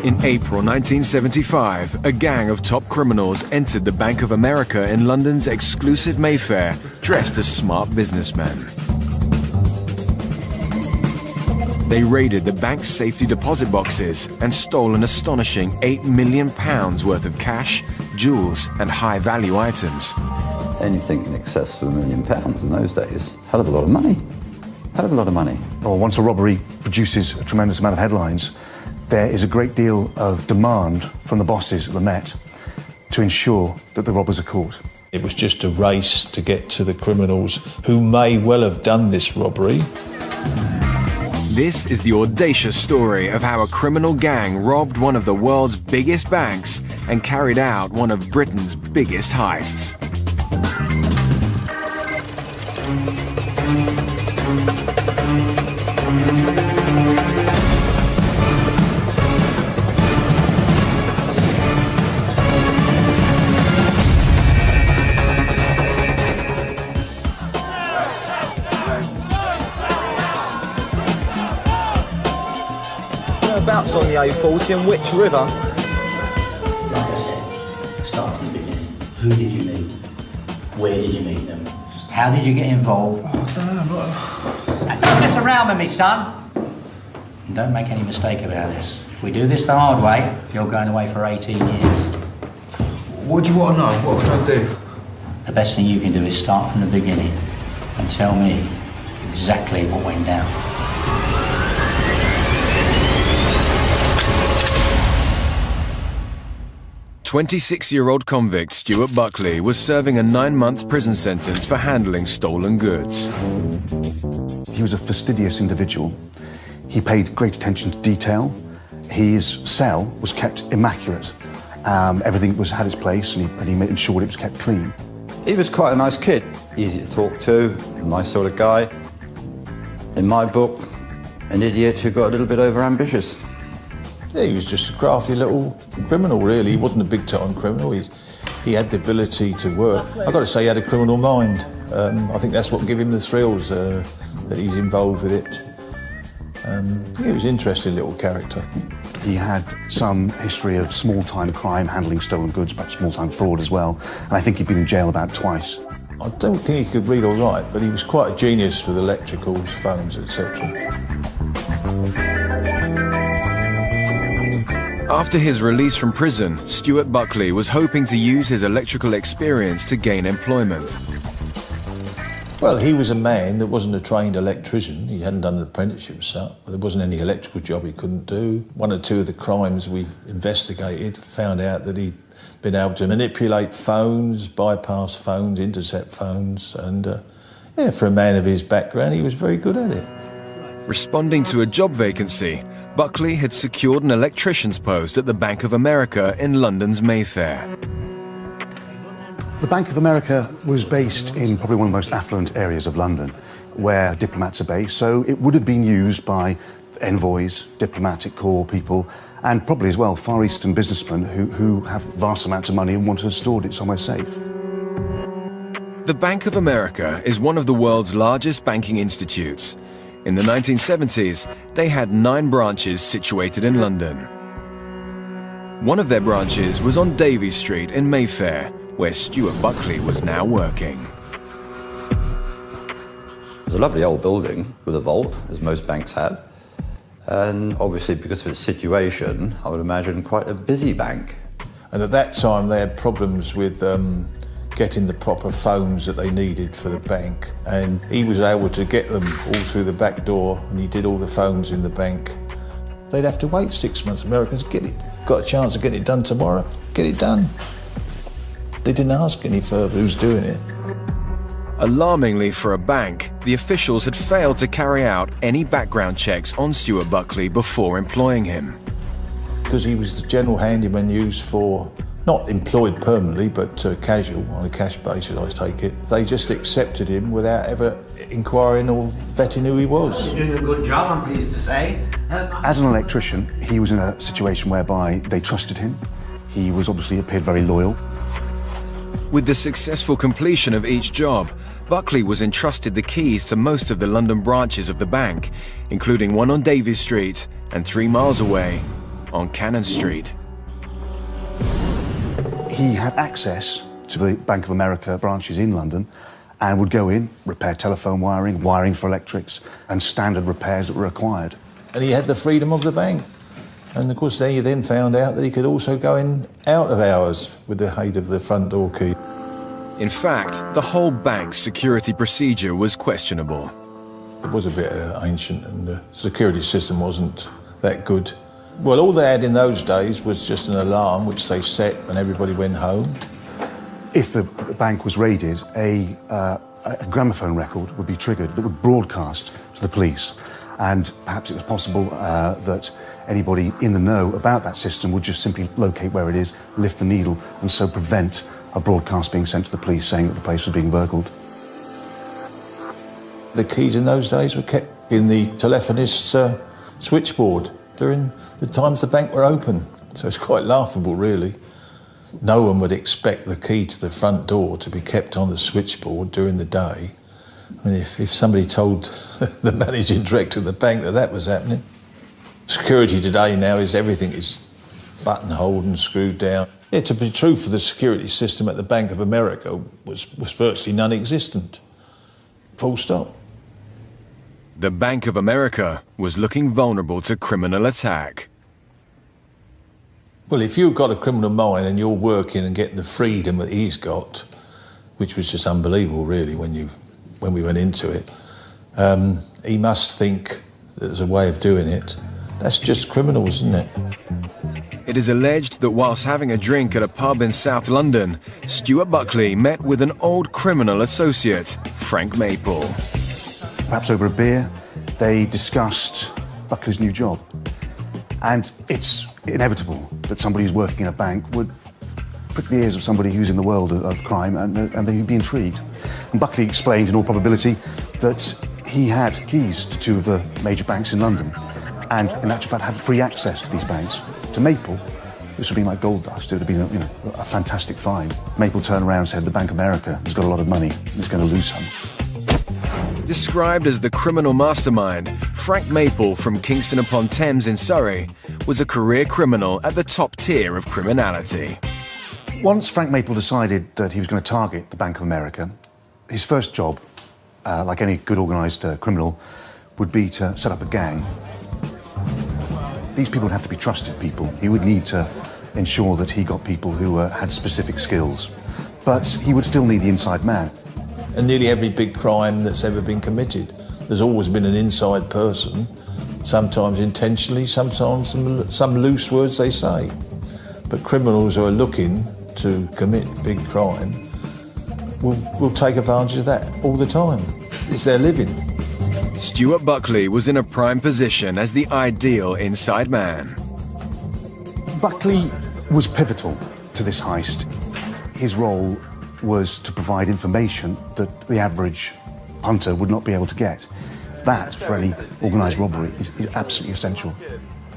In April 1975, a gang of top criminals entered the Bank of America in London's exclusive Mayfair, dressed as smart businessmen. They raided the bank's safety deposit boxes and stole an astonishing £8 million worth of cash, jewels, and high-value items. Anything in excess of £1 million in those days, hell of a lot of money. Hell of a lot of money. Well, once a robbery produces a tremendous amount of headlines, there is a great deal of demand from the bosses at the Met to ensure that the robbers are caught. It was just a race to get to the criminals who may well have done this robbery. This is the audacious story of how a criminal gang robbed one of the world's biggest banks and carried out one of Britain's biggest heists. Whereabouts on the A40 and which river? Like I said, start from the beginning. Who did you meet? Where did you meet them? How did you get involved? Oh, I don't know. And don't mess around with me, son. And don't make any mistake about this. If we do this the hard way, you're going away for 18 years. What do you want to know? What can I do? The best thing you can do is start from the beginning and tell me exactly what went down. 26-year-old convict Stuart Buckley was serving a 9-month prison sentence for handling stolen goods. He was a fastidious individual. He paid great attention to detail. His cell was kept immaculate. Everything had its place, and he made sure it was kept clean. He was quite a nice kid, easy to talk to, my sort of guy. In my book, an idiot who got a little bit over-ambitious. Yeah, he was just a crafty little criminal, really. He wasn't a big-time criminal. He had the ability to work. I've got to say, he had a criminal mind. I think that's what gave him the thrills, that he's involved with it. He was an interesting little character. He had some history of small-time crime, handling stolen goods, but small-time fraud as well. And I think he'd been in jail about twice. I don't think he could read or write, but he was quite a genius with electricals, phones, etc. After his release from prison, Stuart Buckley was hoping to use his electrical experience to gain employment. Well, he was a man that wasn't a trained electrician. He hadn't done an apprenticeship, so there wasn't any electrical job he couldn't do. One or two of the crimes we investigated found out that he'd been able to manipulate phones, bypass phones, intercept phones, and yeah, for a man of his background, he was very good at it. Responding to a job vacancy, Buckley had secured an electrician's post at the Bank of America in London's Mayfair. The Bank of America was based in probably one of the most affluent areas of London, where diplomats are based, so it would have been used by envoys, diplomatic corps people, and probably as well Far Eastern businessmen who have vast amounts of money and want to have stored it somewhere safe. The Bank of America is one of the world's largest banking institutes. In the 1970s, they had 9 branches situated in London. One of their branches was on Davy Street in Mayfair, where Stuart Buckley was now working. It was a lovely old building with a vault, as most banks have. And obviously, because of its situation, I would imagine quite a busy bank. And at that time, they had problems with getting the proper phones that they needed for the bank. And he was able to get them all through the back door, and he did all the phones in the bank. They'd have to wait 6 months. Americans get it. Got a chance of getting it done tomorrow, get it done. They didn't ask any further who's doing it. Alarmingly for a bank, the officials had failed to carry out any background checks on Stuart Buckley before employing him. Because he was the general handyman used for, not employed permanently, but casual, on a cash basis, I take it. They just accepted him without ever inquiring or vetting who he was. You're doing a good job, I'm pleased to say. As an electrician, he was in a situation whereby they trusted him. He was obviously appeared very loyal. With the successful completion of each job, Buckley was entrusted the keys to most of the London branches of the bank, including one on Davy Street and 3 miles away, on Cannon Street. He had access to the Bank of America branches in London and would go in, repair telephone wiring, wiring for electrics, and standard repairs that were required. And he had the freedom of the bank. And of course, he then found out that he could also go in out of hours with the aid of the front door key. In fact, the whole bank's security procedure was questionable. It was a bit ancient and the security system wasn't that good. Well, all they had in those days was just an alarm which they set when everybody went home. If the bank was raided, a gramophone record would be triggered that would broadcast to the police. And perhaps it was possible that anybody in the know about that system would just simply locate where it is, lift the needle, and so prevent a broadcast being sent to the police saying that the place was being burgled. The keys in those days were kept in the telephonist's switchboard during the times the bank were open. So it's quite laughable, really. No one would expect the key to the front door to be kept on the switchboard during the day. I mean, if somebody told the managing director of the bank that that was happening. Security today now is everything is buttonholed and screwed down. Yeah, to be true for the security system at the Bank of America was virtually non-existent. Full stop. The Bank of America was looking vulnerable to criminal attack. Well, if you've got a criminal mind and you're working and getting the freedom that he's got, which was just unbelievable, really, when we went into it, he must think that there's a way of doing it. That's just criminals, isn't it? It is alleged that whilst having a drink at a pub in South London, Stuart Buckley met with an old criminal associate, Frank Maple. Perhaps over a beer, they discussed Buckley's new job. And it's inevitable that somebody who's working in a bank would prick the ears of somebody who's in the world of crime and they'd be intrigued. And Buckley explained, in all probability, that he had keys to two of the major banks in London and, in actual fact, had free access to these banks. To Maple, this would be like gold dust. It would have been a fantastic find. Maple turned around and said, the Bank of America has got a lot of money. It's going to lose some. Described as the criminal mastermind, Frank Maple from Kingston upon Thames in Surrey was a career criminal at the top tier of criminality. Once Frank Maple decided that he was going to target the Bank of America, his first job, like any good organised criminal, would be to set up a gang. These people would have to be trusted people. He would need to ensure that he got people who had specific skills. But he would still need the inside man. And nearly every big crime that's ever been committed, there's always been an inside person, sometimes intentionally, sometimes some loose words they say. But criminals who are looking to commit big crime will take advantage of that all the time. It's their living. Stuart Buckley was in a prime position as the ideal inside man. Buckley was pivotal to this heist. His role was to provide information that the average hunter would not be able to get. That, for any organised robbery, is absolutely essential.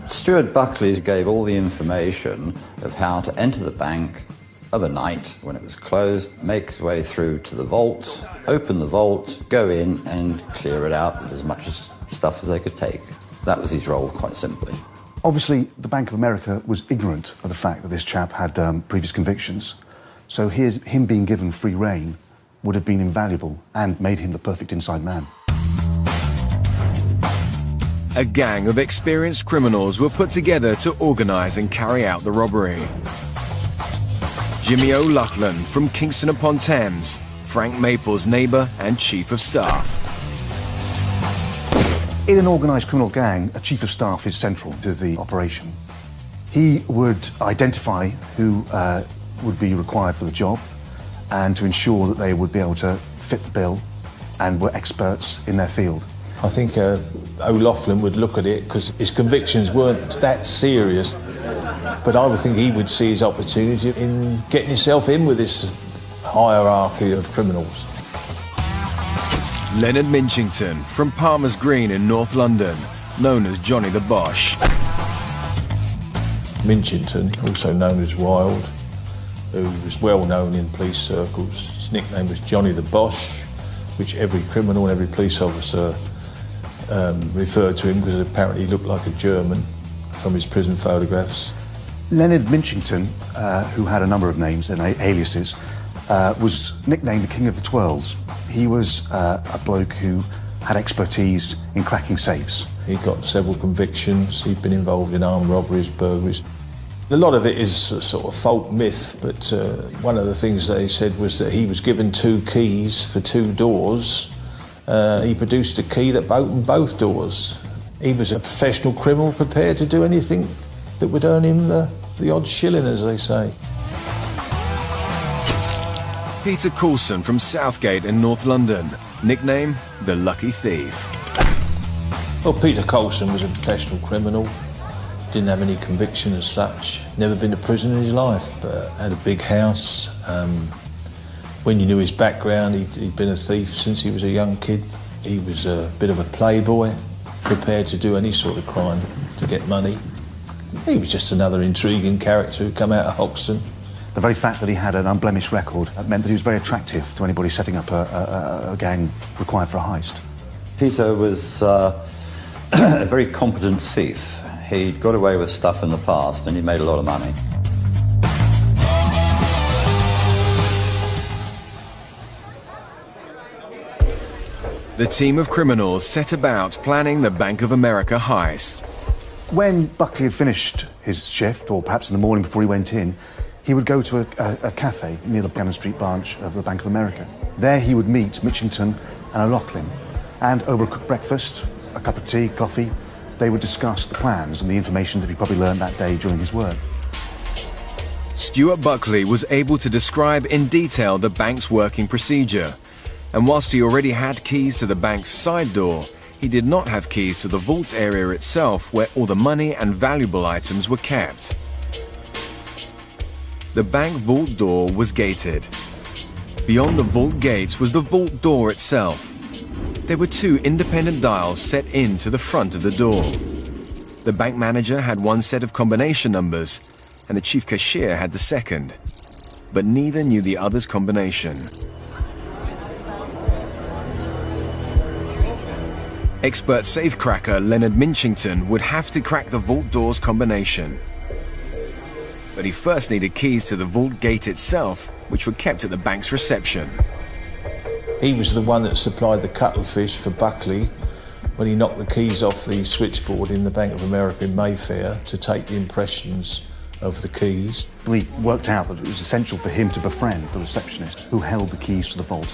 Stuart Buckley gave all the information of how to enter the bank of a night when it was closed, make his way through to the vault, open the vault, go in and clear it out with as much stuff as they could take. That was his role, quite simply. Obviously, the Bank of America was ignorant of the fact that this chap had previous convictions. So him being given free rein would have been invaluable and made him the perfect inside man. A gang of experienced criminals were put together to organise and carry out the robbery. Jimmy O'Loughlin from Kingston upon Thames, Frank Maple's neighbour and chief of staff. In an organised criminal gang, a chief of staff is central to the operation. He would identify who would be required for the job and to ensure that they would be able to fit the bill and were experts in their field. I think O'Loughlin would look at it because his convictions weren't that serious, but I would think he would see his opportunity in getting himself in with this hierarchy of criminals. Leonard Minchington from Palmer's Green in North London, known as Johnny the Bosch. Minchington, also known as Wild, who was well known in police circles. His nickname was Johnny the Bosch, which every criminal and every police officer referred to him because apparently he looked like a German. from his prison photographs. Leonard Minchington, who had a number of names and aliases, was nicknamed the King of the Twirls. He was a bloke who had expertise in cracking safes. He got several convictions. He'd been involved in armed robberies, burglaries. A lot of it is a sort of folk myth, but one of the things they said was that he was given 2 keys for 2 doors. He produced a key that opened both doors. He was a professional criminal prepared to do anything that would earn him the odd shilling, as they say. Peter Coulson from Southgate in North London, nickname the Lucky Thief. Well, Peter Coulson was a professional criminal. Didn't have any conviction as such. Never been to prison in his life, but had a big house. When you knew his background, he'd been a thief since he was a young kid. He was a bit of a playboy, prepared to do any sort of crime to get money. He was just another intriguing character who come out of Hoxton. The very fact that he had an unblemished record meant that he was very attractive to anybody setting up a gang required for a heist. Peter was a very competent thief. He'd got away with stuff in the past and he made a lot of money. The team of criminals set about planning the Bank of America heist. When Buckley had finished his shift, or perhaps in the morning before he went in, he would go to a cafe near the Cannon Street branch of the Bank of America. There he would meet Mitchington and O'Loughlin, and over a quick breakfast, a cup of tea, coffee, they would discuss the plans and the information that he probably learned that day during his work. Stuart Buckley was able to describe in detail the bank's working procedure, and whilst he already had keys to the bank's side door, he did not have keys to the vault area itself where all the money and valuable items were kept. The bank vault door was gated. Beyond the vault gates was the vault door itself. There were 2 independent dials set into the front of the door. The bank manager had one set of combination numbers, and the chief cashier had the second, but neither knew the other's combination. Expert safecracker Leonard Minchington would have to crack the vault door's combination. But he first needed keys to the vault gate itself, which were kept at the bank's reception. He was the one that supplied the cuttlefish for Buckley when he knocked the keys off the switchboard in the Bank of America in Mayfair to take the impressions of the keys. We worked out that it was essential for him to befriend the receptionist who held the keys to the vault.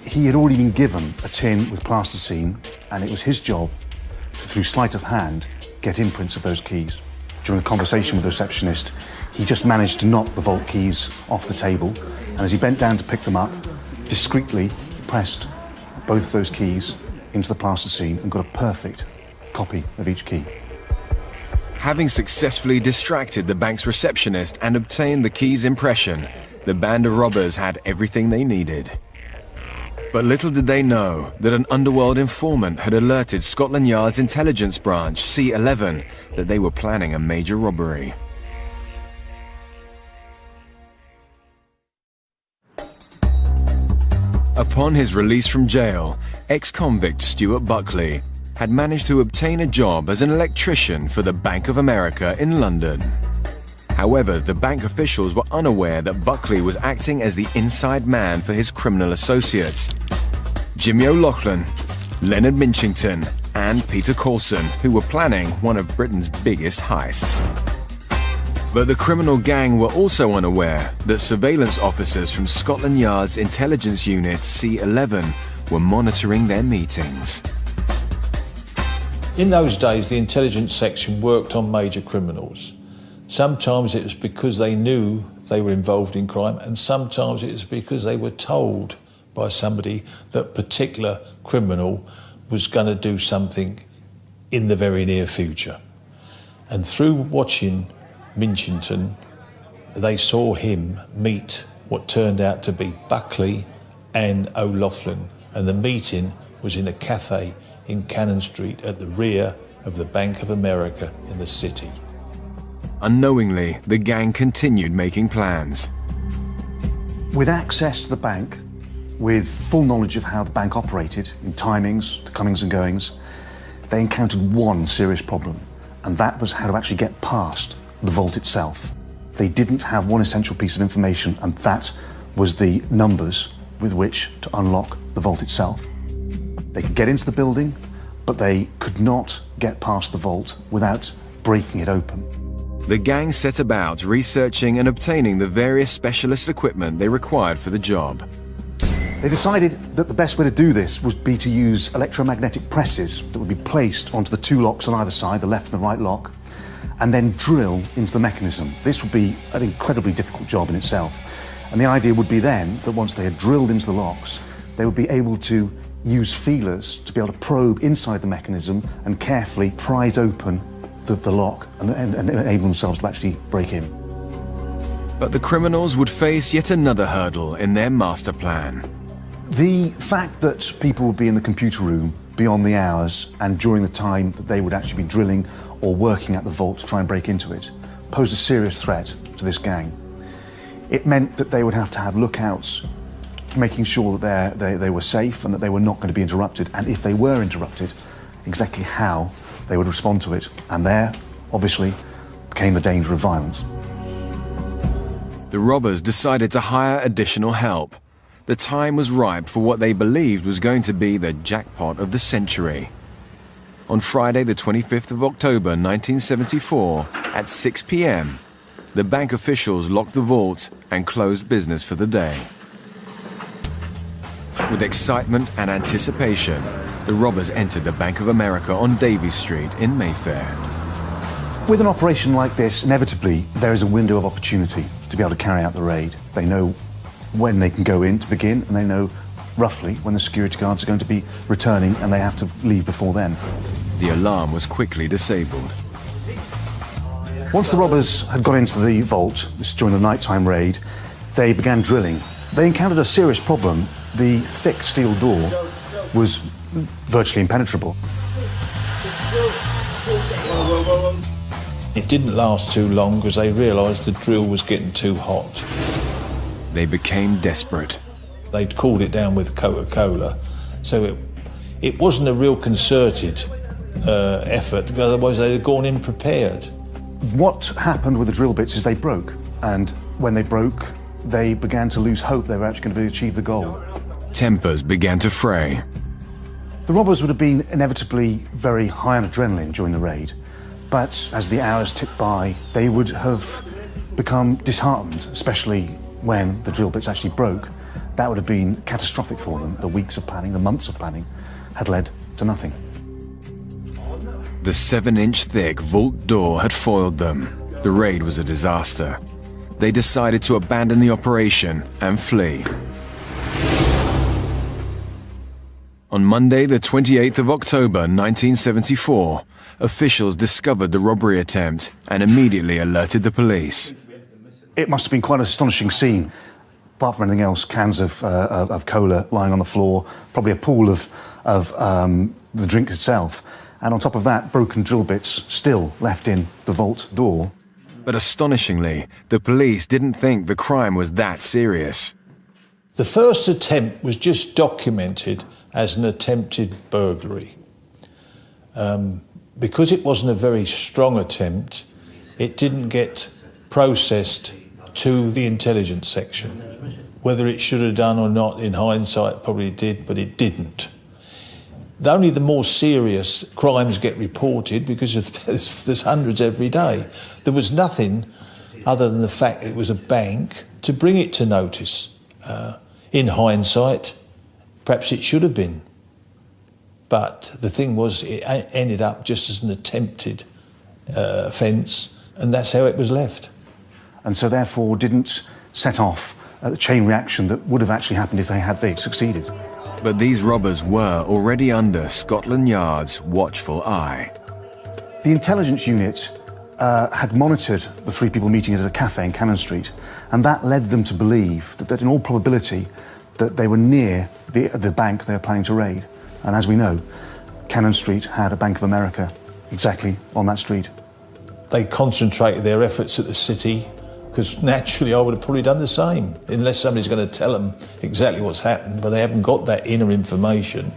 He had already been given a tin with plasticine, and it was his job to, through sleight of hand, get imprints of those keys. During a conversation with the receptionist, he just managed to knock the vault keys off the table, and as he bent down to pick them up, discreetly pressed both those keys into the plasticine and got a perfect copy of each key. Having successfully distracted the bank's receptionist and obtained the key's impression, the band of robbers had everything they needed. But little did they know that an underworld informant had alerted Scotland Yard's intelligence branch, C11, that they were planning a major robbery. Upon his release from jail, ex-convict Stuart Buckley had managed to obtain a job as an electrician for the Bank of America in London. However, the bank officials were unaware that Buckley was acting as the inside man for his criminal associates, Jimmy O'Loughlin, Leonard Minchington, and Peter Coulson, who were planning one of Britain's biggest heists. But the criminal gang were also unaware that surveillance officers from Scotland Yard's intelligence unit C11 were monitoring their meetings. In those days, the intelligence section worked on major criminals. Sometimes it was because they knew they were involved in crime, and sometimes it was because they were told by somebody that particular criminal was going to do something in the very near future. And through watching Minchington, they saw him meet what turned out to be Buckley and O'Loughlin, and the meeting was in a cafe in Cannon Street at the rear of the Bank of America in the city. Unknowingly, the gang continued making plans. With access to the bank, with full knowledge of how the bank operated in timings, the comings and goings, they encountered one serious problem, and that was how to actually get past the vault itself. They didn't have one essential piece of information, and that was the numbers with which to unlock the vault itself. They could get into the building, but they could not get past the vault without breaking it open. The gang set about researching and obtaining the various specialist equipment they required for the job. They decided that the best way to do this would be to use electromagnetic presses that would be placed onto the two locks on either side, the left and the right lock, and then drill into the mechanism. This would be an incredibly difficult job in itself. And the idea would be then that once they had drilled into the locks, they would be able to use feelers to be able to probe inside the mechanism and carefully prise open the lock and enable themselves to actually break in. But the criminals would face yet another hurdle in their master plan. The fact that people would be in the computer room beyond the hours and during the time that they would actually be drilling or working at the vault to try and break into it posed a serious threat to this gang. It meant that they would have to have lookouts making sure that they were safe and that they were not going to be interrupted, and if they were interrupted, exactly how they would respond to it. And there, obviously, came the danger of violence. The robbers decided to hire additional help. The time was ripe for what they believed was going to be the jackpot of the century. On Friday, the 25th of October, 1974, at 6 p.m., the bank officials locked the vault and closed business for the day. With excitement and anticipation, the robbers entered the Bank of America on Davies Street in Mayfair. With an operation like this, inevitably, there is a window of opportunity to be able to carry out the raid. They know when they can go in to begin, and they know roughly when the security guards are going to be returning, and they have to leave before then. The alarm was quickly disabled. Once the robbers had got into the vault, this is during the nighttime raid, they began drilling. They encountered a serious problem. The thick steel door was virtually impenetrable. It didn't last too long because they realised the drill was getting too hot. They became desperate. They'd cooled it down with Coca-Cola, so it wasn't a real concerted effort, because otherwise they'd have gone in prepared. What happened with the drill bits is they broke, and when they broke, they began to lose hope they were actually going to achieve the goal. Tempers began to fray. The robbers would have been inevitably very high on adrenaline during the raid, but as the hours ticked by, they would have become disheartened, especially when the drill bits actually broke. That would have been catastrophic for them. The weeks of planning, the months of planning, had led to nothing. The 7-inch thick vault door had foiled them. The raid was a disaster. They decided to abandon the operation and flee. On Monday, the 28th of October, 1974, officials discovered the robbery attempt and immediately alerted the police. It must have been quite an astonishing scene. Apart from anything else, cans of cola lying on the floor, probably a pool of the drink itself. And on top of that, broken drill bits still left in the vault door. But astonishingly, the police didn't think the crime was that serious. The first attempt was just documented as an attempted burglary. Because it wasn't a very strong attempt, it didn't get processed to the intelligence section. Whether it should have done or not, in hindsight, probably did, but it didn't. Only the more serious crimes get reported because there's hundreds every day. There was nothing other than the fact it was a bank to bring it to notice. In hindsight, perhaps it should have been. But the thing was, it ended up just as an attempted offence, and that's how it was left. And so therefore didn't set off the chain reaction that would have actually happened if they'd succeeded. But these robbers were already under Scotland Yard's watchful eye. The intelligence unit had monitored the three people meeting at a cafe in Cannon Street, and that led them to believe that in all probability that they were near the bank they were planning to raid. And as we know, Cannon Street had a Bank of America exactly on that street. They concentrated their efforts at the city, because naturally I would have probably done the same, unless somebody's going to tell them exactly what's happened, but they haven't got that inner information.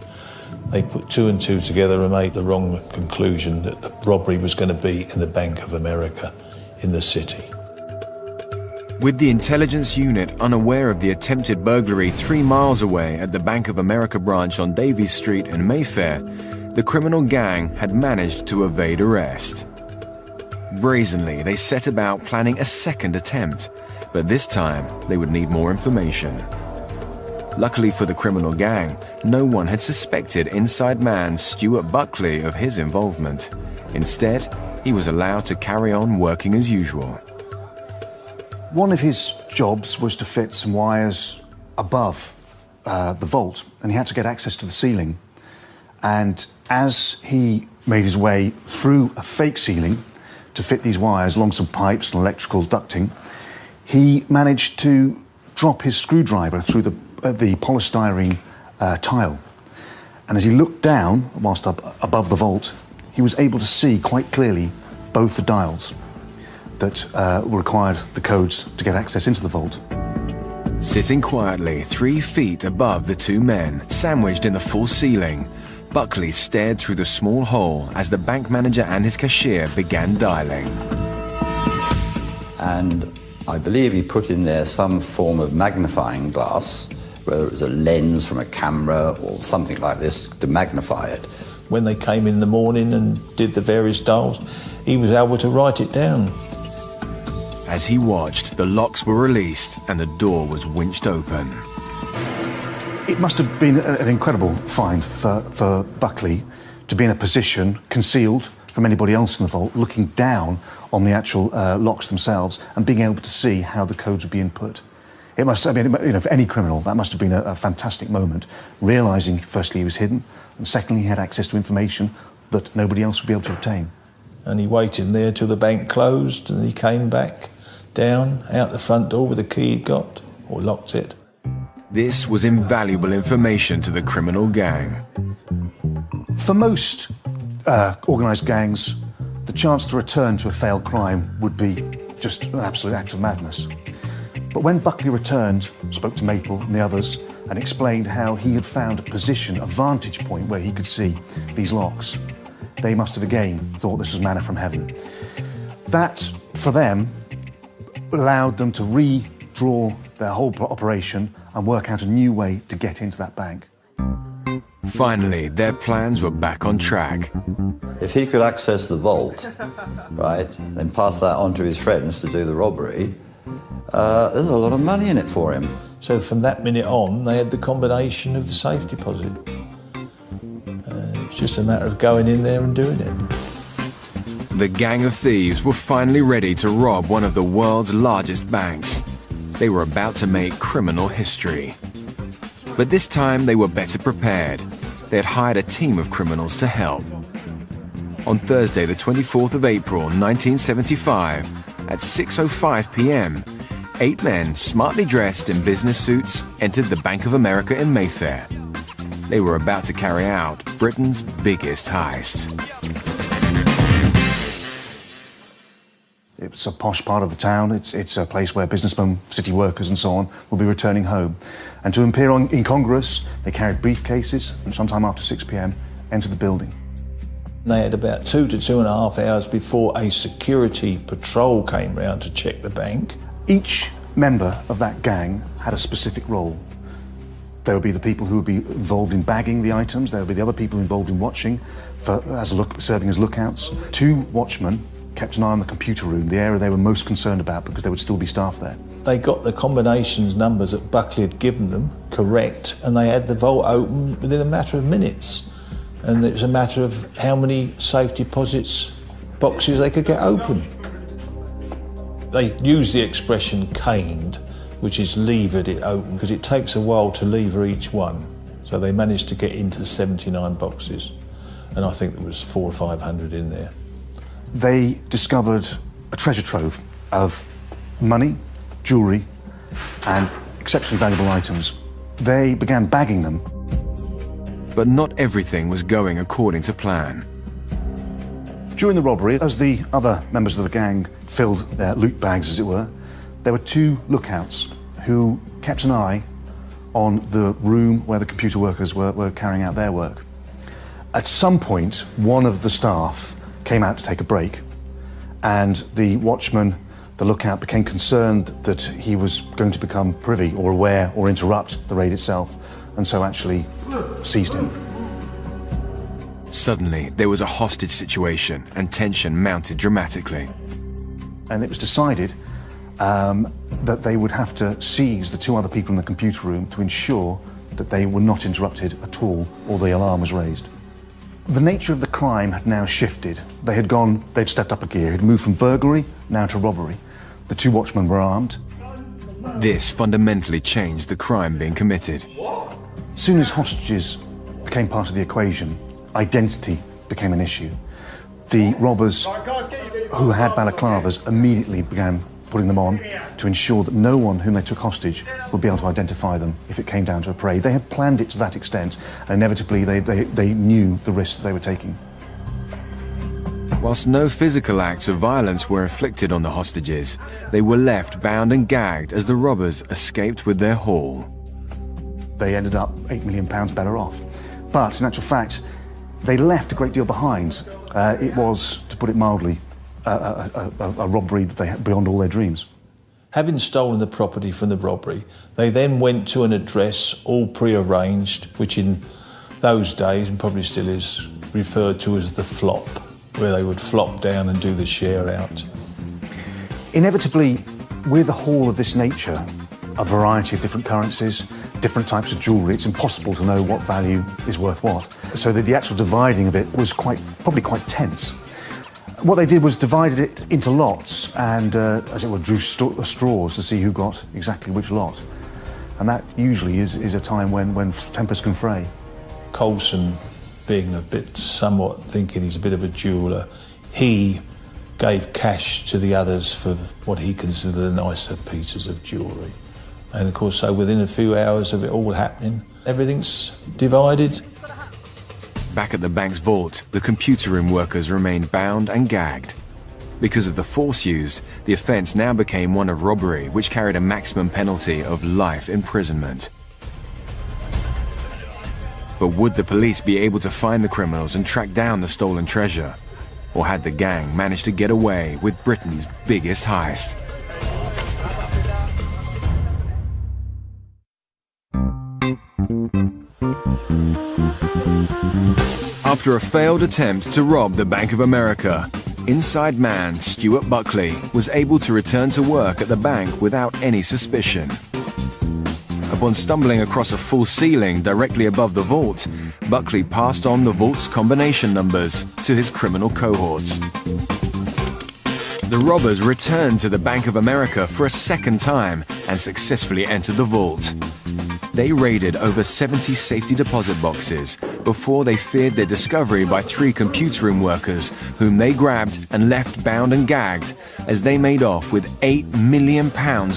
They put two and two together and made the wrong conclusion that the robbery was going to be in the Bank of America in the city. With the intelligence unit unaware of the attempted burglary 3 miles away at the Bank of America branch on Davies Street in Mayfair, the criminal gang had managed to evade arrest. Brazenly, they set about planning a second attempt, but this time they would need more information. Luckily for the criminal gang, no one had suspected inside man Stuart Buckley of his involvement. Instead, he was allowed to carry on working as usual. One of his jobs was to fit some wires above the vault, and he had to get access to the ceiling. And as he made his way through a fake ceiling to fit these wires along some pipes and electrical ducting, he managed to drop his screwdriver through the polystyrene tile. And as he looked down, whilst up above the vault, he was able to see quite clearly both the dials that required the codes to get access into the vault. Sitting quietly 3 feet above the two men, sandwiched in the false ceiling, Buckley stared through the small hole as the bank manager and his cashier began dialing. And I believe he put in there some form of magnifying glass, whether it was a lens from a camera or something like this, to magnify it. When they came in the morning and did the various dials, he was able to write it down. As he watched, the locks were released and the door was winched open. It must have been an incredible find for Buckley to be in a position concealed from anybody else in the vault, looking down on the actual locks themselves and being able to see how the codes would be input. It must, I mean, you know, for any criminal, that must have been a fantastic moment, realising, firstly, he was hidden, and secondly, he had access to information that nobody else would be able to obtain. And he waited there till the bank closed, and he came back down, out the front door with the key he'd got, or locked it. This was invaluable information to the criminal gang. For most organised gangs, the chance to return to a failed crime would be just an absolute act of madness. But when Buckley returned, spoke to Maple and the others, and explained how he had found a position, a vantage point where he could see these locks, they must have again thought this was manna from heaven. That, for them, allowed them to redraw their whole operation and work out a new way to get into that bank. Finally, their plans were back on track. If he could access the vault, right, then pass that on to his friends to do the robbery, there's a lot of money in it for him. So from that minute on, they had the combination of the safe deposit. It was just a matter of going in there and doing it. The gang of thieves were finally ready to rob one of the world's largest banks. They were about to make criminal history. But this time they were better prepared. They had hired a team of criminals to help. On Thursday, the 24th of April, 1975, at 6:05 p.m., 8 men, smartly dressed in business suits, entered the Bank of America in Mayfair. They were about to carry out Britain's biggest heist. It's a posh part of the town. It's a place where businessmen, city workers and so on will be returning home. And to appear incongruous, they carried briefcases and sometime after 6 p.m. entered the building. They had about 2 to 2.5 hours before a security patrol came round to check the bank. Each member of that gang had a specific role. There would be the people who would be involved in bagging the items. There would be the other people involved in watching, serving as lookouts. 2 watchmen kept an eye on the computer room, the area they were most concerned about because there would still be staff there. They got the combinations numbers that Buckley had given them correct, and they had the vault open within a matter of minutes. And it was a matter of how many safe deposits boxes they could get open. They used the expression caned, which is levered it open, because it takes a while to lever each one. So they managed to get into 79 boxes, and I think there was 400 or 500 in there. They discovered a treasure trove of money, jewellery, and exceptionally valuable items. They began bagging them. But not everything was going according to plan. During the robbery, as the other members of the gang filled their loot bags, as it were, there were 2 lookouts who kept an eye on the room where the computer workers were carrying out their work. At some point, one of the staff came out to take a break, and the watchman, the lookout, became concerned that he was going to become privy or aware or interrupt the raid itself, and so actually seized him. Suddenly, there was a hostage situation, and tension mounted dramatically. And it was decided that they would have to seize the two other people in the computer room to ensure that they were not interrupted at all, or the alarm was raised. The nature of the crime had now shifted. They'd stepped up a gear. It had moved from burglary now to robbery. The two watchmen were armed. This fundamentally changed the crime being committed. As soon as hostages became part of the equation, identity became an issue. The robbers who had balaclavas immediately began putting them on to ensure that no one whom they took hostage would be able to identify them if it came down to a parade. They had planned it to that extent, and inevitably they knew the risks they were taking. Whilst no physical acts of violence were inflicted on the hostages, they were left bound and gagged as the robbers escaped with their haul. They ended up £8 million better off. But in actual fact, they left a great deal behind. It was, to put it mildly, a robbery that they had beyond all their dreams. Having stolen the property from the robbery, they then went to an address all pre-arranged, which in those days, and probably still is, referred to as the flop, where they would flop down and do the share out. Inevitably, with a haul of this nature, a variety of different currencies, different types of jewellery, it's impossible to know what value is worth what. So that the actual dividing of it was probably quite tense. What they did was divided it into lots and, as it were, drew straws to see who got exactly which lot. And that usually is a time when tempers can fray. Coulson, being a bit somewhat thinking he's a bit of a jeweller, he gave cash to the others for what he considered the nicer pieces of jewellery. And of course, so within a few hours of it all happening, everything's divided. Back at the bank's vault, the computer room workers remained bound and gagged. Because of the force used, the offence now became one of robbery, which carried a maximum penalty of life imprisonment. But would the police be able to find the criminals and track down the stolen treasure? Or had the gang managed to get away with Britain's biggest heist? After a failed attempt to rob the Bank of America, inside man Stuart Buckley was able to return to work at the bank without any suspicion. Upon stumbling across a false ceiling directly above the vault, Buckley passed on the vault's combination numbers to his criminal cohorts. The robbers returned to the Bank of America for a second time and successfully entered the vault. They raided over 70 safety deposit boxes before they feared their discovery by 3 computer room workers, whom they grabbed and left bound and gagged as they made off with £8 million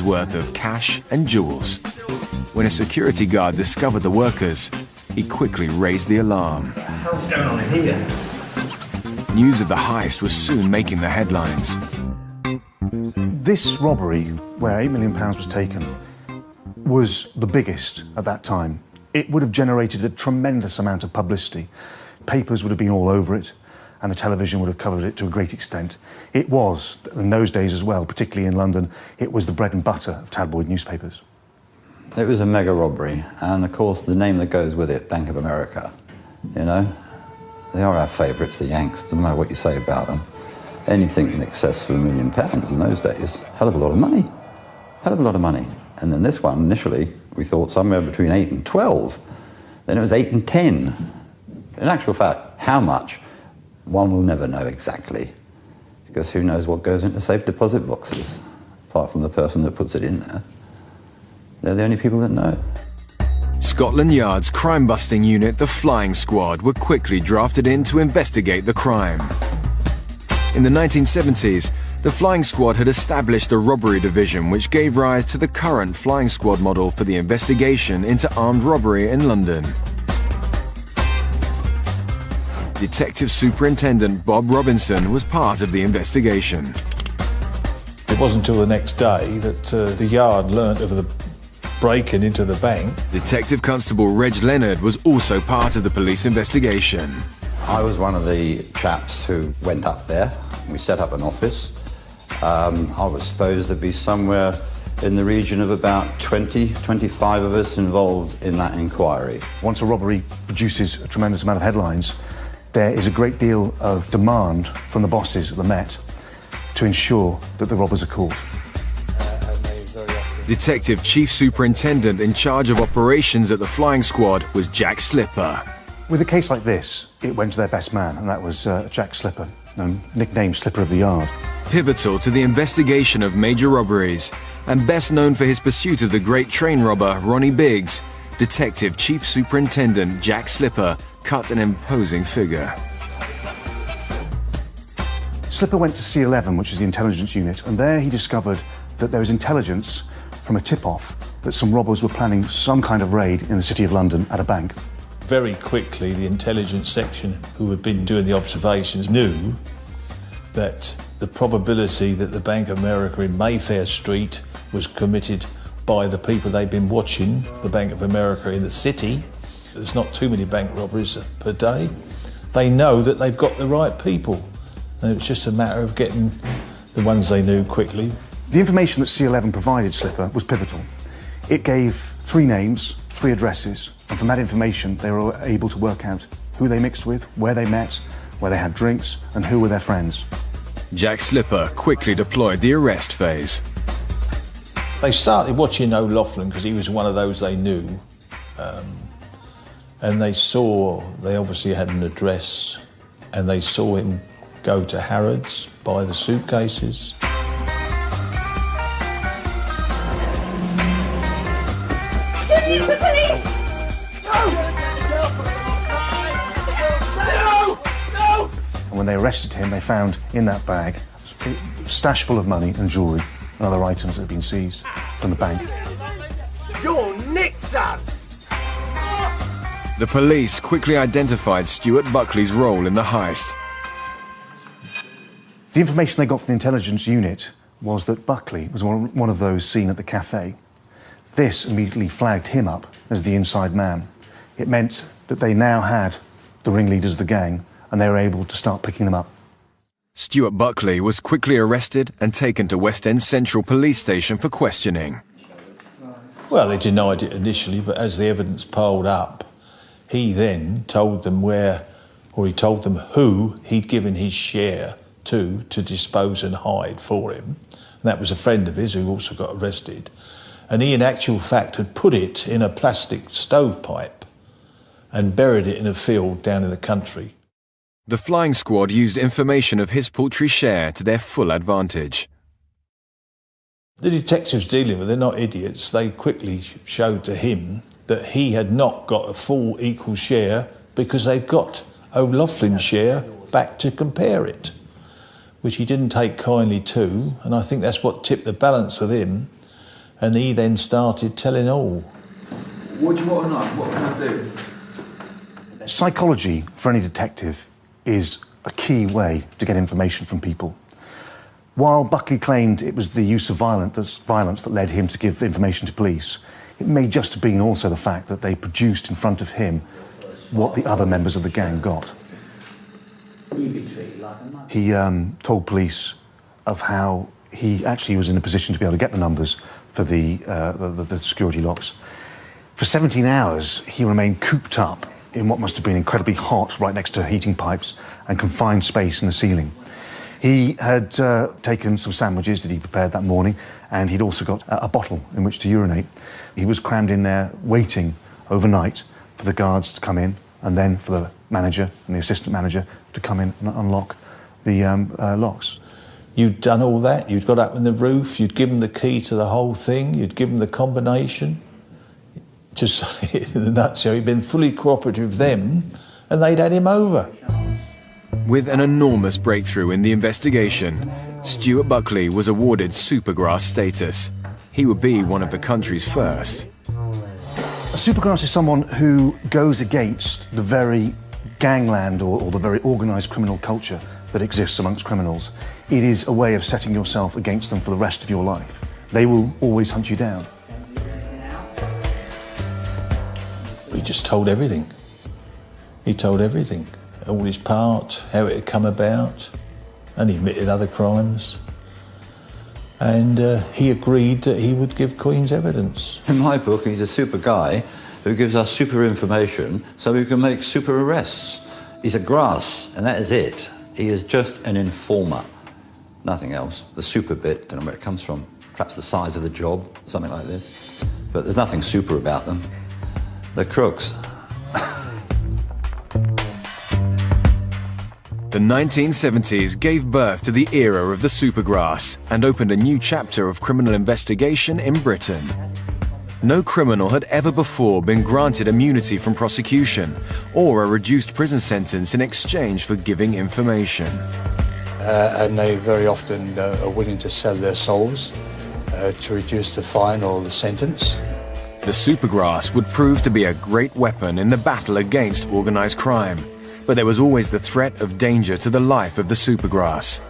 worth of cash and jewels. When a security guard discovered the workers, he quickly raised the alarm. What's going on in here? News of the heist was soon making the headlines. This robbery, where £8 million was taken, was the biggest at that time. It would have generated a tremendous amount of publicity. Papers would have been all over it, and the television would have covered it to a great extent. It was, in those days as well, particularly in London, it was the bread and butter of tabloid newspapers. It was a mega robbery, and of course the name that goes with it, Bank of America, you know, they are our favourites, the Yanks, doesn't matter what you say about them. Anything in excess of £1 million in those days, hell of a lot of money, hell of a lot of money. And then this one, initially, we thought somewhere between 8 and 12. Then it was 8 and 10. In actual fact, how much? One will never know exactly, because who knows what goes into safe deposit boxes, apart from the person that puts it in there. They're the only people that know. Scotland Yard's crime-busting unit, the Flying Squad, were quickly drafted in to investigate the crime. In the 1970s, the Flying Squad had established a robbery division which gave rise to the current Flying Squad model for the investigation into armed robbery in London. Detective Superintendent Bob Robinson was part of the investigation. It wasn't until the next day that the Yard learnt of the break-in into the bank. Detective Constable Reg Leonard was also part of the police investigation. I was one of the chaps who went up there. We set up an office. I was supposed there'd be somewhere in the region of about 20, 25 of us involved in that inquiry. Once a robbery produces a tremendous amount of headlines, there is a great deal of demand from the bosses at the Met to ensure that the robbers are caught. Detective Chief Superintendent in charge of operations at the flying squad was Jack Slipper. With a case like this, it went to their best man, and that was Jack Slipper, nicknamed Slipper of the Yard. Pivotal to the investigation of major robberies, and best known for his pursuit of the great train robber Ronnie Biggs, Detective Chief Superintendent Jack Slipper cut an imposing figure. Slipper went to C11, which is the intelligence unit, and there he discovered that there was intelligence from a tip-off that some robbers were planning some kind of raid in the City of London at a bank. Very quickly, the intelligence section, who had been doing the observations, knew that the probability that the Bank of America in Mayfair Street was committed by the people they'd been watching, the Bank of America in the city. There's not too many bank robberies per day. They know that they've got the right people, and it was just a matter of getting the ones they knew quickly. The information that C11 provided Slipper was pivotal. It gave 3 names, 3 addresses, and from that information they were able to work out who they mixed with, where they met, where they had drinks, and who were their friends. Jack Slipper quickly deployed the arrest phase. They started watching O'Loughlin because he was one of those they knew, and they obviously had an address, and they saw him go to Harrods, buy the suitcases. The police! No! And when they arrested him, they found in that bag a stash full of money and jewellery and other items that had been seized from the bank. You're nicked, son! The police quickly identified Stuart Buckley's role in the heist. The information they got from the intelligence unit was that Buckley was one of those seen at the cafe. This immediately flagged him up as the inside man. It meant that they now had the ringleaders of the gang, and they were able to start picking them up. Stuart Buckley was quickly arrested and taken to West End Central Police Station for questioning. Well, they denied it initially, but as the evidence piled up, he then told them he told them who he'd given his share to dispose and hide for him. And that was a friend of his who also got arrested. And he, in actual fact, had put it in a plastic stovepipe and buried it in a field down in the country. The flying squad used information of his paltry share to their full advantage. The detectives dealing with it, they're not idiots. They quickly showed to him that he had not got a full equal share because they'd got O'Loughlin's share back to compare it, which he didn't take kindly to, and I think that's what tipped the balance with him, and he then started telling all. What do you want to know? What can I do? Psychology, for any detective, is a key way to get information from people. While Buckley claimed it was the use of violence that led him to give information to police, it may just have been also the fact that they produced in front of him what the other members of the gang got. He told police of how he actually was in a position to be able to get the numbers for the security locks. For 17 hours, he remained cooped up in what must have been incredibly hot right next to heating pipes and confined space in the ceiling. He had taken some sandwiches that he prepared that morning, and he'd also got a bottle in which to urinate. He was crammed in there waiting overnight for the guards to come in, and then for the manager and the assistant manager to come in and unlock the locks. You'd done all that, you'd got up in the roof, you'd given the key to the whole thing, you'd given the combination. To say it in a nutshell, he'd been fully cooperative with them, and they'd had him over. With an enormous breakthrough in the investigation, Stuart Buckley was awarded supergrass status. He would be one of the country's first. A supergrass is someone who goes against the very gangland or the very organised criminal culture that exists amongst criminals. It is a way of setting yourself against them for the rest of your life. They will always hunt you down. He just told everything. He told everything. all his part, how it had come about, and he admitted other crimes. And he agreed that he would give Queen's evidence. In my book, he's a super guy who gives us super information so we can make super arrests. He's a grass, and that is it. He is just an informer, nothing else. The super bit, don't know where it comes from. Perhaps the size of the job, something like this. But there's nothing super about them. They're crooks. The 1970s gave birth to the era of the supergrass and opened a new chapter of criminal investigation in Britain. No criminal had ever before been granted immunity from prosecution or a reduced prison sentence in exchange for giving information. And they very often are willing to sell their souls to reduce the fine or the sentence. The supergrass would prove to be a great weapon in the battle against organised crime, but there was always the threat of danger to the life of the supergrass.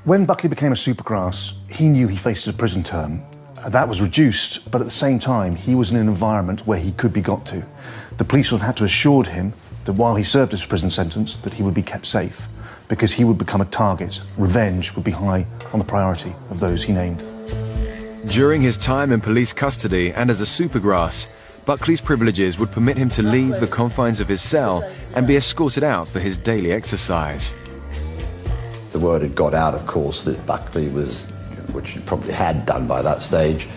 When Buckley became a supergrass, he knew he faced a prison term. That was reduced, but at the same time, he was in an environment where he could be got to. The police would have had to assure him that while he served his prison sentence, that he would be kept safe, because he would become a target. Revenge would be high on the priority of those he named. During his time in police custody and as a supergrass, Buckley's privileges would permit him to leave the confines of his cell and be escorted out for his daily exercise. The word had got out, of course, that Buckley was, which he probably had done by that stage,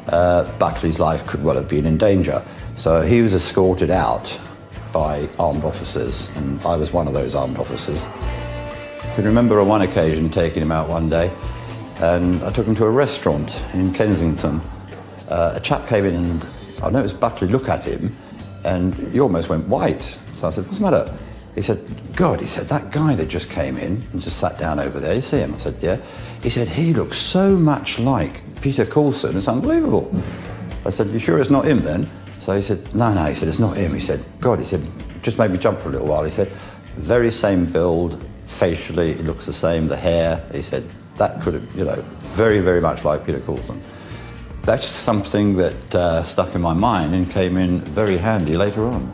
Buckley's life could well have been in danger. So he was escorted out by armed officers, and I was one of those armed officers. I can remember on one occasion taking him out one day, and I took him to a restaurant in Kensington. A chap came in and I noticed Buckley look at him, and he almost went white. So I said, "What's the matter?" He said, "God," he said, "that guy that just came in and just sat down over there, you see him?" I said, "Yeah." He said, "He looks so much like Peter Coulson, it's unbelievable." I said, "You sure it's not him then?" So he said, no, he said, "It's not him." He said, "God," he said, "just made me jump for a little while." He said, "Very same build, facially, it looks the same, the hair." He said, "That could have, very, very much like Peter Coulson." That's something that stuck in my mind and came in very handy later on.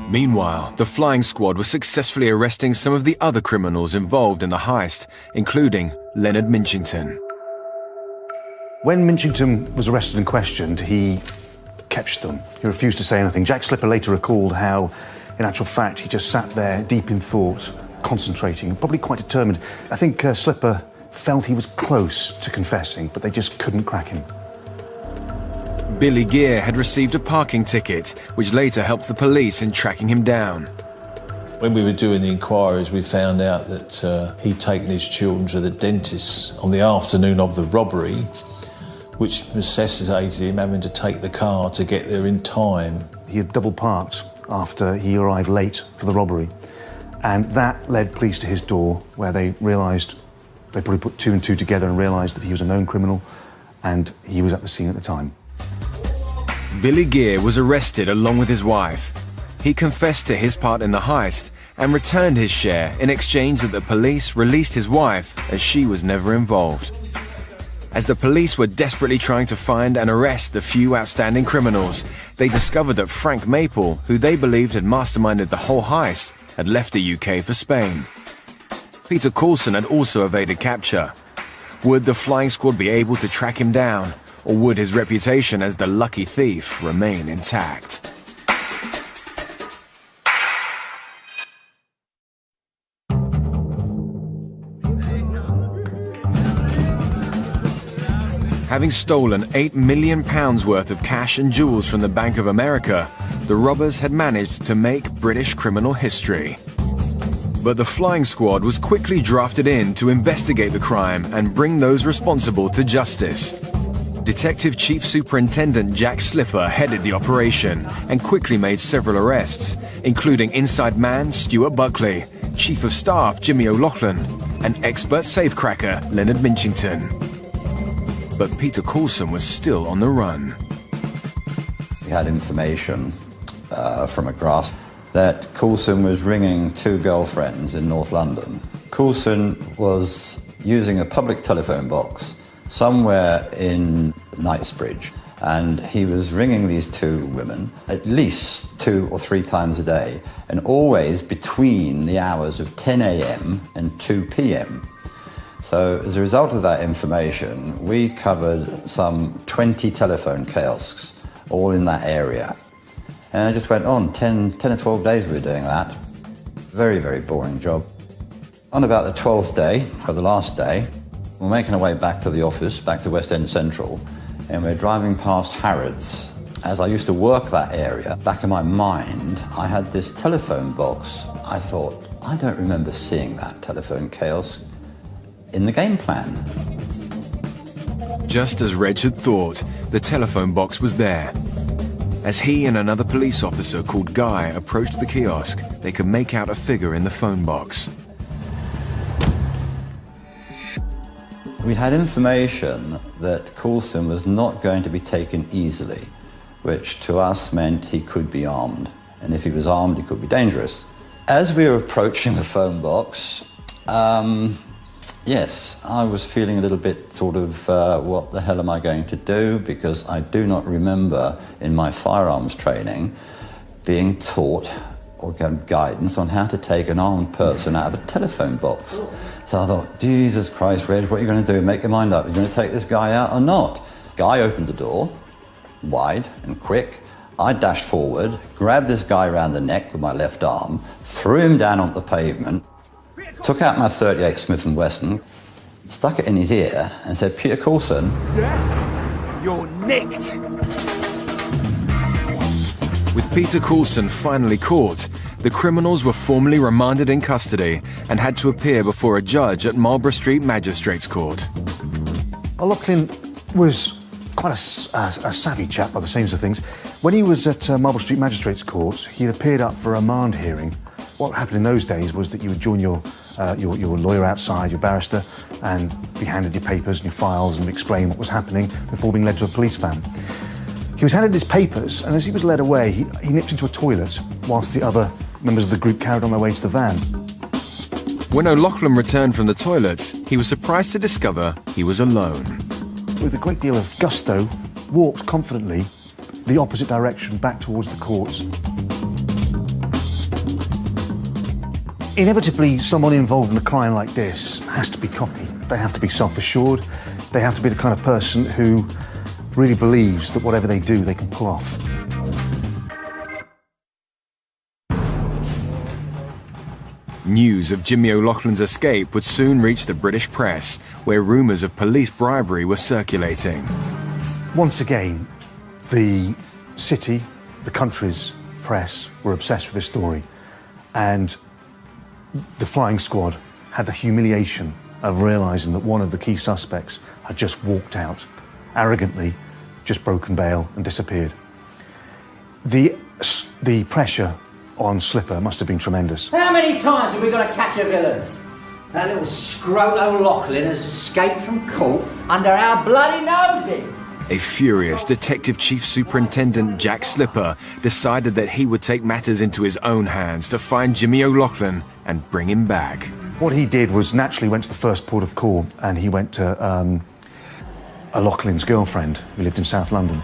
Meanwhile, the flying squad was successfully arresting some of the other criminals involved in the heist, including Leonard Minchington. When Minchington was arrested and questioned, he kept stum. He refused to say anything. Jack Slipper later recalled how, in actual fact, he just sat there deep in thought, concentrating, probably quite determined. I think Slipper felt he was close to confessing, but they just couldn't crack him. Billy Gear had received a parking ticket, which later helped the police in tracking him down. When we were doing the inquiries, we found out that he'd taken his children to the dentist on the afternoon of the robbery, which necessitated him having to take the car to get there in time. He had double parked after he arrived late for the robbery, and that led police to his door, where they realised, they probably put two and two together and realised that he was a known criminal, and he was at the scene at the time. Billy Gear was arrested along with his wife. He confessed to his part in the heist and returned his share in exchange that the police released his wife, as she was never involved. As the police were desperately trying to find and arrest the few outstanding criminals, they discovered that Frank Maple, who they believed had masterminded the whole heist, had left the UK for Spain. Peter Coulson had also evaded capture. Would the flying squad be able to track him down, or would his reputation as the lucky thief remain intact? Having stolen £8 million worth of cash and jewels from the Bank of America, the robbers had managed to make British criminal history. But the flying squad was quickly drafted in to investigate the crime and bring those responsible to justice. Detective Chief Superintendent Jack Slipper headed the operation and quickly made several arrests, including inside man Stuart Buckley, Chief of Staff Jimmy O'Loughlin, and expert safecracker Leonard Minchington. But Peter Coulson was still on the run. We had information from a grass that Coulson was ringing two girlfriends in North London. Coulson was using a public telephone box somewhere in Knightsbridge, And he was ringing these two women at least 2 or 3 times a day, and always between the hours of 10 a.m. and 2 p.m. So as a result of that information, we covered some 20 telephone kiosks, all in that area. And it just went on, 10 or 12 days we were doing that. Very, very boring job. On about the 12th day, or the last day, we're making our way back to the office, back to West End Central, and we're driving past Harrods. As I used to work that area, back in my mind, I had this telephone box. I thought, I don't remember seeing that telephone kiosk in the game plan. Just as Reg had thought, the telephone box was there. As he and another police officer called Guy approached the kiosk, they could make out a figure in the phone box. We had information that Coulson was not going to be taken easily, which to us meant he could be armed. And if he was armed, he could be dangerous. As we were approaching the phone box, yes, I was feeling a little bit sort of, what the hell am I going to do? Because I do not remember in my firearms training being taught or given guidance on how to take an armed person out of a telephone box. So I thought, Jesus Christ, Reg, what are you going to do? Make your mind up. Are you going to take this guy out or not? Guy opened the door, wide and quick. I dashed forward, grabbed this guy around the neck with my left arm, threw him down on the pavement, took out my .38 Smith & Wesson, stuck it in his ear and said, Peter Coulson. Yeah? You're nicked! With Peter Coulson finally caught, the criminals were formally remanded in custody and had to appear before a judge at Marlborough Street Magistrates Court. O'Loughlin was quite a savvy chap by the seams of things. When he was at Marlborough Street Magistrates Court, he had appeared up for a remand hearing. What happened in those days was that you would join your lawyer outside, your barrister, and be handed your papers and your files and explain what was happening before being led to a police van. He was handed his papers, and as he was led away, he nipped into a toilet whilst the other members of the group carried on their way to the van. When O'Loughlin returned from the toilets, he was surprised to discover he was alone. With a great deal of gusto, walked confidently the opposite direction back towards the courts. Inevitably, someone involved in a crime like this has to be cocky. They have to be self-assured. They have to be the kind of person who really believes that whatever they do, they can pull off. News of Jimmy O'Loughlin's escape would soon reach the British press, where rumours of police bribery were circulating. Once again, the city, the country's press were obsessed with this story, and the flying squad had the humiliation of realising that one of the key suspects had just walked out, arrogantly, just broken bail and disappeared. The pressure on Slipper must have been tremendous. How many times have we got to catch a villain? That little scrote O'Loughlin has escaped from court under our bloody noses. A furious Detective Chief Superintendent Jack Slipper decided that he would take matters into his own hands to find Jimmy O'Loughlin and bring him back. What he did was naturally went to the first port of call, and he went to O'Loughlin's girlfriend, who lived in South London.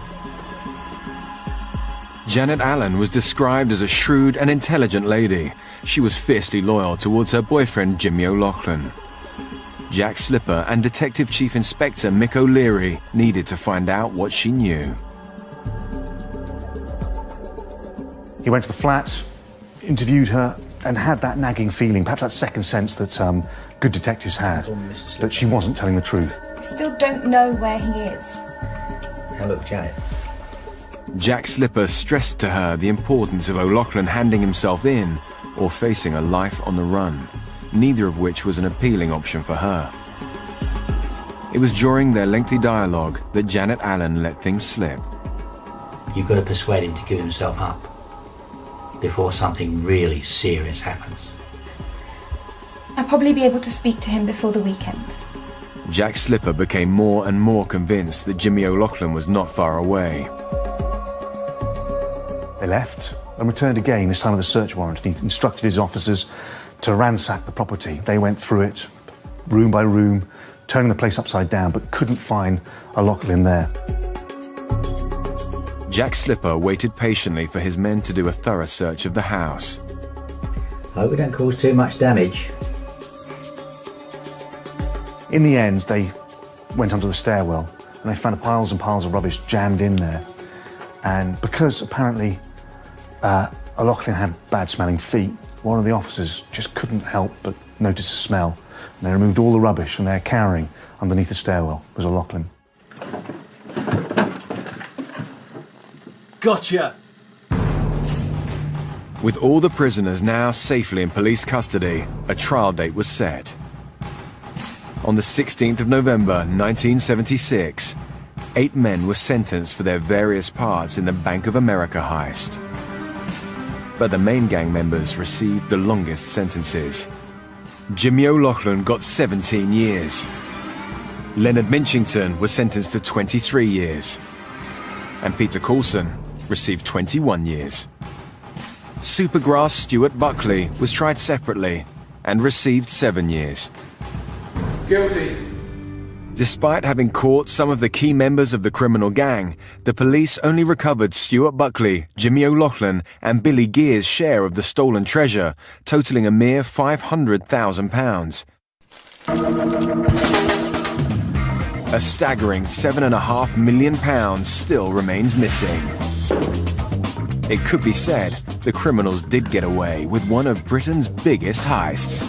Janet Allen was described as a shrewd and intelligent lady. She was fiercely loyal towards her boyfriend Jimmy O'Loughlin. Jack Slipper and Detective Chief Inspector Mick O'Leary needed to find out what she knew. He went to the flat, interviewed her, and had that nagging feeling, perhaps that second sense that good detectives had, that she wasn't telling the truth. I still don't know where he is. Now look, Janet. Jack Slipper stressed to her the importance of O'Loughlin handing himself in or facing a life on the run, neither of which was an appealing option for her. It was during their lengthy dialogue that Janet Allen let things slip. You've got to persuade him to give himself up before something really serious happens. I'll probably be able to speak to him before the weekend. Jack Slipper became more and more convinced that Jimmy O'Loughlin was not far away. They left and returned again, this time with a search warrant, and he instructed his officers to ransack the property. They went through it, room by room, turning the place upside down, but couldn't find O'Loughlin there. Jack Slipper waited patiently for his men to do a thorough search of the house. Hope we don't cause too much damage. In the end, they went under the stairwell and they found piles and piles of rubbish jammed in there. And because apparently O'Loughlin had bad-smelling feet, one of the officers just couldn't help but notice the smell. And they removed all the rubbish and they're carrying underneath the stairwell was O'Loughlin. Gotcha! With all the prisoners now safely in police custody, a trial date was set. On the 16th of November 1976, 8 men were sentenced for their various parts in the Bank of America heist. But the main gang members received the longest sentences. Jimmy O'Loughlin got 17 years. Leonard Minchington was sentenced to 23 years. And Peter Coulson received 21 years. Supergrass Stuart Buckley was tried separately and received 7 years. Guilty. Despite having caught some of the key members of the criminal gang, the police only recovered Stuart Buckley, Jimmy O'Loughlin and Billy Gear's share of the stolen treasure, totalling a mere £500,000. A staggering £7.5 million still remains missing. It could be said the criminals did get away with one of Britain's biggest heists.